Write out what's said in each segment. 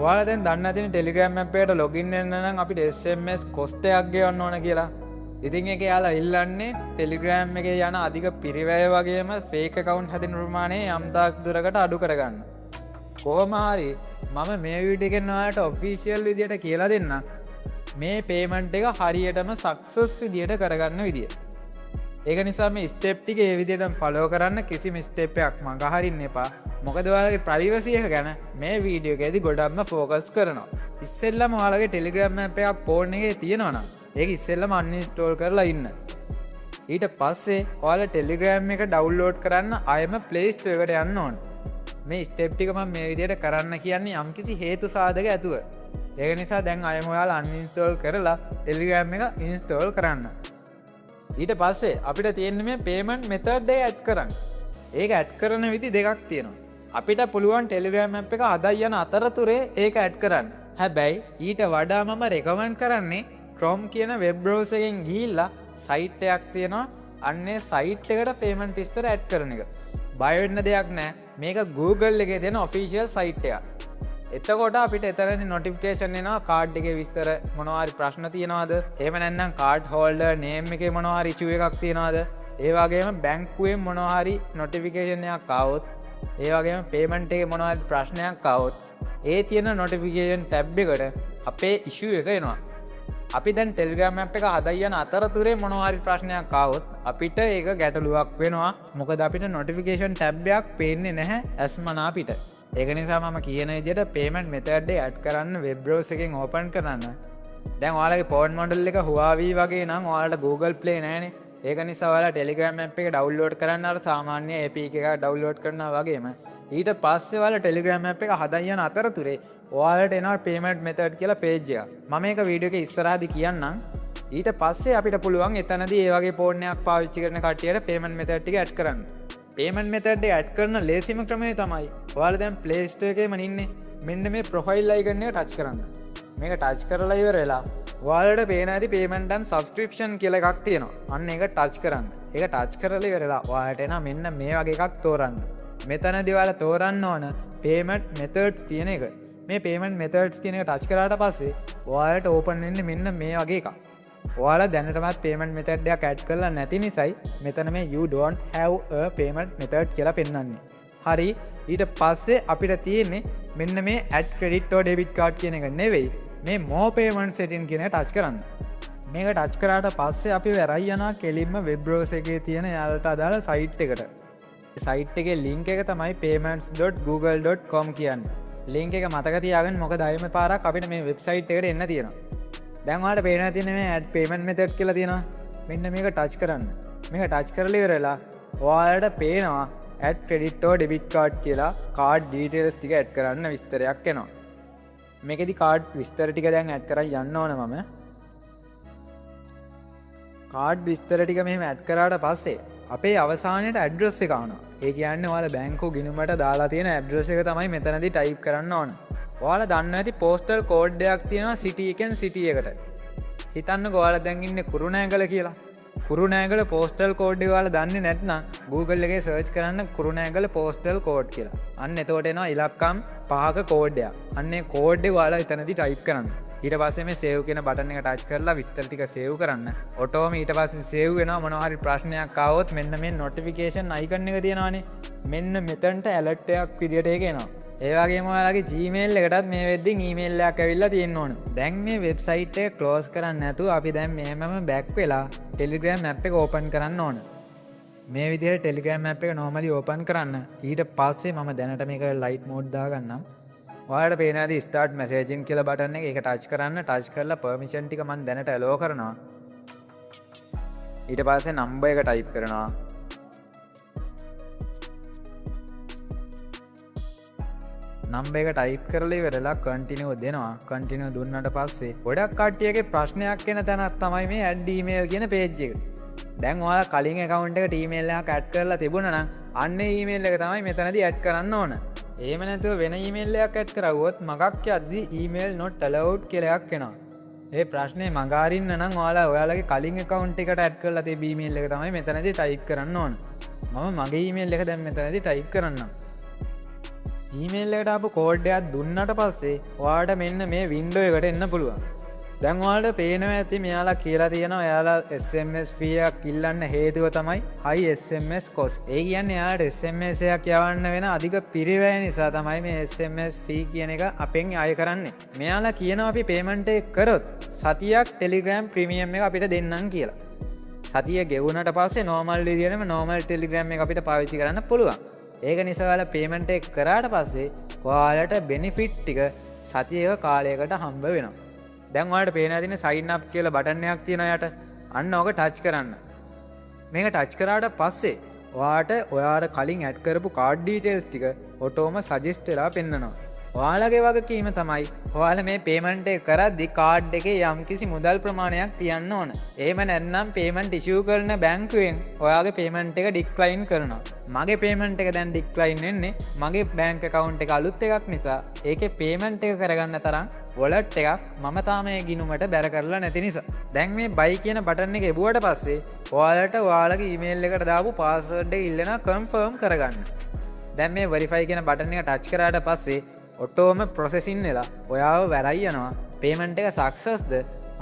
ඔයාලා දැන් දන්න තියෙන Telegram app එකට login වෙන්න නම් අපිට SMS cost එකක් ගෙවන්න ඕන කියලා. ඉතින් ඒක යාලා ඉල්ලන්නේ Telegram එකේ යන අධික පිරිවැය වගේම fake account හැදෙන ප්‍රමාණය යම් තාක් දුරකට අඩු කරගන්න. කොහොම හරි මම මේ වීඩියෝ එකෙන් ඔයාලට official විදියට කියලා දෙන්නම්. මේ payment එක හරියටම success විදියට කරගන්න විදිය. ඒක නිසා මේ ස්ටෙප් ටික ඒ විදිහටම ෆලෝ කරන්න කිසිම ස්ටෙප් එකක් මග හරින්න එපා. මොකද ඔයාලගේ ප්‍රයිවසි එක ගැන මේ වීඩියෝ එකේදී ගොඩක්ම ફોකස් කරනවා. ඉස්සෙල්ලම ඔයාලගේ Telegram app එකක් ෆෝන් එකේ තියෙනවා නම් ඒක ඉස්සෙල්ලම uninstall කරලා ඉන්න. ඊට පස්සේ ඔයාලා Telegram එක download කරන්න ආයෙම Play Store එකට යන්න ඕන. මේ ස්ටෙප් ටික මම මේ විදිහට කරන්න කියන්නේ යම්කිසි හේතු සාධක ඇතුව. ඒක නිසා දැන් ආයෙම ඔයාලා uninstall කරලා Telegram එක install කරන්න. ඊට පස්සේ අපිට තියෙන්නේ මේ payment method එක add කරන්න. ඒක add කරන විදි දෙකක් තියෙනවා. අපිට පුළුවන් Telegram app එක හදා යන අතරතුරේ ඒක add කරන්න. හැබැයි ඊට වඩා මම recommend කරන්නේ Chrome කියන web browser එකෙන් ගිහිල්ලා site එකක් තියෙනවා. අන්නේ site එකට payment විස්තර add කරන එක. බය වෙන්න දෙයක් නැහැ. මේක Google එකේ තියෙන official site එකක්. එතකොට අපිට එතරම් notification එනවා කාඩ් එකේ විස්තර මොනවා හරි ප්‍රශ්න තියෙනවද? එහෙම නැත්නම් කාඩ් හෝල්ඩර් name එකේ මොනවා හරි issue එකක් තියෙනවද? ඒ වගේම බැංකුවෙන් මොනවා හරි notification එකක් ආවොත්, ඒ වගේම payment එකේ මොනවා හරි ප්‍රශ්නයක් ආවොත්, ඒ තියෙන notification tab එකට අපේ issue එක එනවා. අපි දැන් Telegram app එක හදා යන අතරතුරේ මොනවා හරි ප්‍රශ්නයක් ආවොත් අපිට ඒක ගැටලුවක් වෙනවා. මොකද අපිට notification tab එකක් පේන්නේ නැහැ ඇස්මනා අපිට. ඒක නිසා මම කියන විදිහට payment method එක add කරන්න web browser එකෙන් open කරන්න. දැන් ඔයාලගේ phone model එක Huawei වගේ නම් ඔයාලට Google Play නැහැනේ. ඒක නිසා ඔයාලා Telegram app එක download කරන්න අර සාමාන්‍ය APK එකක් download කරනවා වගේම ඊට පස්සේ ඔයාලා Telegram app එක හදා යන අතරතුරේ ඔයාලට එනවා payment method කියලා page එක. මම මේක වීඩියෝ එකේ ඉස්සරහදී කියන්නම්. ඊට පස්සේ අපිට පුළුවන් එතනදී ඒ වගේ phone එකක් පාවිච්චි කරන කට්ටියට payment method ටික add කරන්න. payment method එක add කරන ලේසිම ක්‍රමය තමයි ඔයාලා දැන් Play Store එකේම ඉන්නේ. මෙන්න මේ profile icon එක touch කරන්න. මේක touch කරලා ඉවර වෙලා ඔයාලට පේන ඇති payment and subscription කියලා එකක් තියෙනවා. අන්න ඒක touch කරන්න. ඒක touch කරලා ඉවරලා ඔයාලට එන මෙන්න මේ වගේ එකක් තෝරන්න. මෙතනදී ඔයාලා තෝරන්න ඕන payment methods කියන එක. මේ payment methods කියන එක touch කරාට පස්සේ ඔයාලට open වෙන්නේ මෙන්න මේ වගේ එකක්. ඔයාලා දැනටමත් payment method එකක් add කරලා නැති නිසායි මෙතන මේ you don't have a payment method කියලා පෙන්වන්නේ. හරි. ඊට පස්සේ අපිට තියෙන්නේ මෙන්න මේ add credit or debit card කියන එක නෙවෙයි. මේ more payment setting කියන එක touch කරන්න. මේක touch කරාට පස්සේ අපි වැරයි යනවා කෙලින්ම web browser එකේ තියෙන යාලට අදාළ site එකට. site එකේ link එක තමයි payments.google.com කියන්නේ. link එක මතක තියාගන්න මොකද අයම පාරක් අපිට මේ website එකට එන්න තියෙනවා. දැන් ඔයාලට පේනවා තියෙන මේ add payment method කියලා තියෙනවා. මෙන්න මේක touch කරන්න. මේක touch කරලා ඉවරලා ඔයාලට පේනවා add credit or debit card කියලා card details ටික add කරන්න විස්තරයක් එනවා. මේකෙදි card විස්තර ටික දැන් add කරන් යන්න ඕන මම. card විස්තර ටික මෙහෙම add කරාට පස්සේ අපේ අවසානයේ address එක ආනවා. ඒ කියන්නේ ඔයාලා බැංකුව ගිණුමට දාලා තියෙන address එක තමයි මෙතනදී type කරන්න ඕන. ඔයාලා දන්නවා ඇති postal code එකක් තියෙනවා city එකෙන් city එකට. හිතන්නකෝ ඔයාලා දැන් ඉන්නේ කුරුණෑගල කියලා. කුරුණෑගල postal code එක ඔයාලා දන්නේ නැත්නම් Google එකේ search කරන්න කුරුණෑගල postal code කියලා. අන්න එතකොට එනවා ඉලක්කම් 5ක code එක. අන්නේ code එක ඔයාලා එතනදී type කරන්න. ඊට පස්සේ මේ save කියන button එක touch කරලා විස්තර ටික save කරන්න. ඔටෝම ඊට පස්සේ save වෙනවා. මොනවා හරි ප්‍රශ්නයක් ආවොත් මෙන්න මේ notification icon එක තියෙනවානේ. මෙන්න මෙතනට alert එකක් විදියට ඒක එනවා. ඒ වගේම ඔයාලගේ Gmail එකටත් මේ වෙද්දින් email එකක් ඇවිල්ලා තියෙන්න ඕන. දැන් මේ website එක close කරන්න නැතුව අපි දැන් මෙහෙමම back වෙලා Telegram app එක open කරන්න ඕන. මේ විදිහට Telegram app එක normally open කරන්න. ඊට පස්සේ මම දැනට මේක light mode දාගන්නම්. ඔයාලට පේන ඇති start messaging කියලා button එක ඒක touch කරන්න. touch කරලා permission ටික මම දැනට allow කරනවා. ඊට පස්සේ number එක type කරනවා. number එක type කරලා ඉවරලා continue දෙනවා. continue දුන්නාට පස්සේ ගොඩක් කට්ටියගේ ප්‍රශ්නයක් එන තැනක් තමයි මේ add email කියන page එක. දැන් ඔයාලා කලින් account එකට email එකක් add කරලා තිබුණා නම් අන්න ඒ email එක තමයි මෙතනදී add කරන්න ඕන. එහෙම නැතුව වෙන email එකක් add කරවුවොත් මගක් යද්දි email not allowed කියලා එකක් එනවා. ඒ ප්‍රශ්නේ මග අරින්න නම් ඔයාලගේ කලින් account එකට add කරලා තිබ්බ email එක තමයි මෙතනදී type කරන්න ඕන. මම මගේ email එක දැන් මෙතනදී type කරන්නම්. ඊමේල් එකට ආපු කෝඩ් එකක් දුන්නට පස්සේ ඔයාලට මෙන්න මේ වින්ඩෝ එකට එන්න පුළුවන්. දැන් ඔයාලට පේනවා ඇති මෙයාලා කියලා තියෙනවා එයාලා SMS fee එකක් ඉල්ලන්න හේතුව තමයි high SMS cost. ඒ කියන්නේ එයාලට SMS එකක් යවන්න වෙන අධික පිරිවැය නිසා තමයි මේ SMS fee කියන එක අපෙන් අය කරන්නේ. මෙයාලා කියනවා අපි payment එක කරොත් සතියක් Telegram premium එක අපිට දෙන්නම් කියලා. සතිය ගෙවුනට පස්සේ normal විදියටම normal Telegram එක අපිට පාවිච්චි කරන්න පුළුවන්. ඒක නිසා ඔයාලා payment එක කරාට පස්සේ ඔයාලට benefit ටික සතියක කාලයකට හම්බ වෙනවා. දැන් ඔයාලට පේන ඇතිනේ sign up කියලා බටන් එකක් තියෙනවා යට. අන්න ඕක ටච් කරන්න. මේක ටච් කරාට පස්සේ ඔයාලට ඔයාලා කලින් ඇඩ් කරපු card details ටික ඔටෝම suggest වෙලා පෙන්නනවා. ඔයාලගේ වගකීම තමයි ඔයාලා මේ payment එක කරද්දී card එකේ යම්කිසි මුදල් ප්‍රමාණයක් තියන්න ඕන. එහෙම නැත්නම් payment issue කරන බැංකුවෙන් ඔයාගේ payment එක decline කරනවා. මගේ payment එක දැන් decline වෙන්නේ මගේ bank account එක අලුත් එකක් නිසා. ඒකේ payment එක කරගන්න තරම් wallet එකක් මම තාම ඒ ගිණුමට බැර කරලා නැති නිසා. දැන් මේ buy කියන බටන් එක එබුවට පස්සේ ඔයාලට ඔයාලගේ email එකට දාපු password එක ඉල්ලනවා confirm කරගන්න. දැන් මේ verify කියන බටන් එක touch කරාට පස්සේ ඔටෝම ප්‍රොසෙසින් වෙලා ඔයාව වැරයි යනවා payment එක successද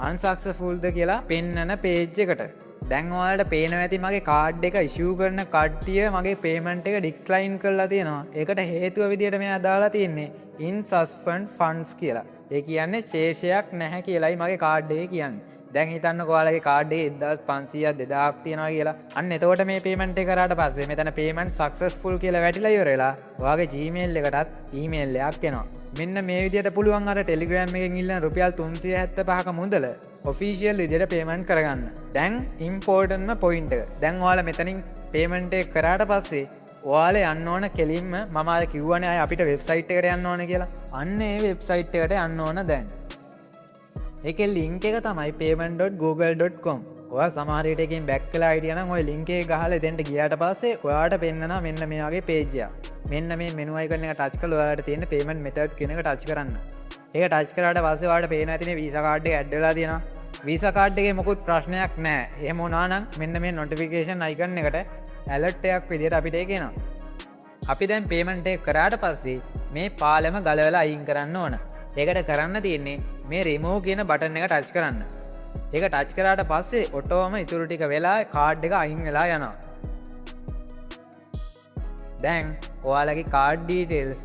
unsuccessfulද කියලා පෙන්නන page එකට. දැන් ඔයාලට පේනවා ඇති මගේ card එක issue කරන කට්ටිය මගේ payment එක decline කරලා තියෙනවා. ඒකට හේතුව විදියට මෙයා දාලා තියෙන්නේ insuspend funds කියලා. ඒ කියන්නේ ශේෂයක් නැහැ කියලායි මගේ card එකේ කියන්නේ. දැන් හිතන්නකෝ ඔයාලගේ card එකේ 1500ක් 2000ක් තියනවා කියලා. අන්න එතකොට මේ payment එක කරාට පස්සේ මෙතන payment successful කියලා වැටිලා ඉවර වෙලා ඔයාගේ Gmail එකටත් email එකක් එනවා. මෙන්න මේ විදිහට පුළුවන් අර Telegram එකෙන් ඉල්ලන රුපියල් 375ක මුදල official විදිහට payment කරගන්න. දැන් important point එක. දැන් ඔයාලා මෙතනින් payment එක කරාට පස්සේ ඔයාලා යන්න ඕන කෙලින්ම මම අර කිව්වනේ අය අපිට website එකට යන්න ඕන කියලා. අන්න ඒ website එකට යන්න ඕන දැන්. ඒකේ link එක තමයි payment.google.com. ඔයා සමහර විට එකකින් back කරලා හිටියා නම් ওই link එක ගහලා එතෙන්ට ගියාට පස්සේ ඔයාට පෙන්නනවා මෙන්න මේ වගේ page එකක්. මෙන්න මේ menu icon එක touch කරලා ඔයාලට තියෙන payment method කියන එක touch කරන්න. ඒක touch කරාට පස්සේ ඔයාලට පේනවා ඇතිනේ Visa card එක add වෙලා තියෙනවා. Visa card එකේ මොකුත් ප්‍රශ්නයක් නැහැ. එහෙම වුණා නම් මෙන්න මේ notification icon එකට alert එකක් විදියට අපිට ඒක එනවා. අපි දැන් payment එක කරාට පස්සේ මේ පාලම ගලවලා අයින් කරන්න ඕන. ඒකට කරන්න තියෙන්නේ මේ remove කියන බටන් එක touch කරන්න. ඒක touch කරාට පස්සේ ඔටෝම ඉතුරු ටික වෙලා card එක අයින් වෙලා යනවා. දැන් ඔයාලගේ card details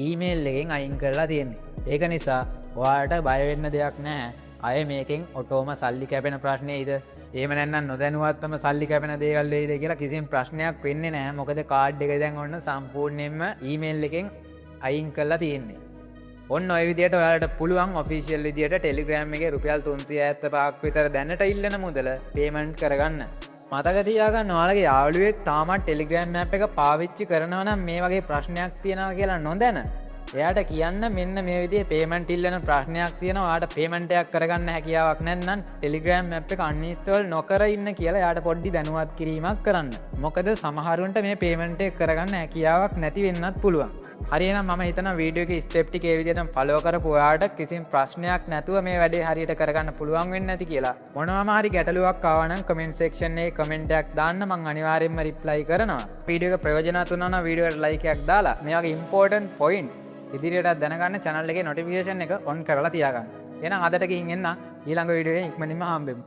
email එකෙන් අයින් කරලා තියෙන්නේ. ඒක නිසා ඔයාලට බය වෙන්න දෙයක් නැහැ. අය මේකෙන් ඔටෝම සල්ලි කැපෙන ප්‍රශ්නේයිද එහෙම නැත්නම් නොදැනුවත්වම සල්ලි කැපෙන දේවල් වෙයිද කියලා කිසිම ප්‍රශ්නයක් වෙන්නේ නැහැ. මොකද card එක දැන් ඔන්න සම්පූර්ණයෙන්ම email එකෙන් අයින් කරලා තියෙන්නේ. ඔන්න ඔය විදියට ඔයාලට පුළුවන් ඔෆිෂියල් විදියට Telegram එකේ රුපියල් 375ක් විතර දැනට ඉල්ලන මුදල payment කරගන්න. මතක තියාගන්න ඔයාලගේ යාළුවෙක් තාමත් Telegram app එක පාවිච්චි කරනවා නම් මේ වගේ ප්‍රශ්නයක් තියෙනවා කියලා නොදැන එයාට කියන්න මෙන්න මේ විදිහේ payment ඉල්ලන ප්‍රශ්නයක් තියෙනවා. ඔයාට payment එකක් කරගන්න හැකියාවක් නැත්නම් Telegram app එක uninstall නොකර ඉන්න කියලා එයාට පොඩ්ඩි දැනුවත් කිරීමක් කරන්න. මොකද සමහරුන්ට මේ payment එක කරගන්න හැකියාවක් නැති වෙන්නත් පුළුවන්. හරිනම් මම හිතන වීඩියෝ එකේ ස්ටෙප් ටික ඒ විදිහටම ෆලෝ කරපු ඔයාලට කිසිම ප්‍රශ්නයක් නැතුව මේ වැඩේ හරියට කරගන්න පුළුවන් වෙන්නේ නැති කියලා. මොනවාම හරි ගැටලුවක් ආවා නම් කමෙන්ට් සෙක්ෂන් එකේ කමෙන්ට් එකක් දාන්න මම අනිවාර්යයෙන්ම රිප්ලයි කරනවා. වීඩියෝ එක ප්‍රයෝජනවත් වුණා නම් වීඩියෝ එකට ලයික් එකක් දාලා මේ වගේ ඉම්පෝටන්ට් පොයින්ට් ඉදිරියට දැනගන්න channel එකේ notification එක on කරලා තියාගන්න. එහෙනම් අදට ගිහින් එන්න ඊළඟ වීඩියෝ එකෙන් ඉක්මනින්ම හම්බෙමු.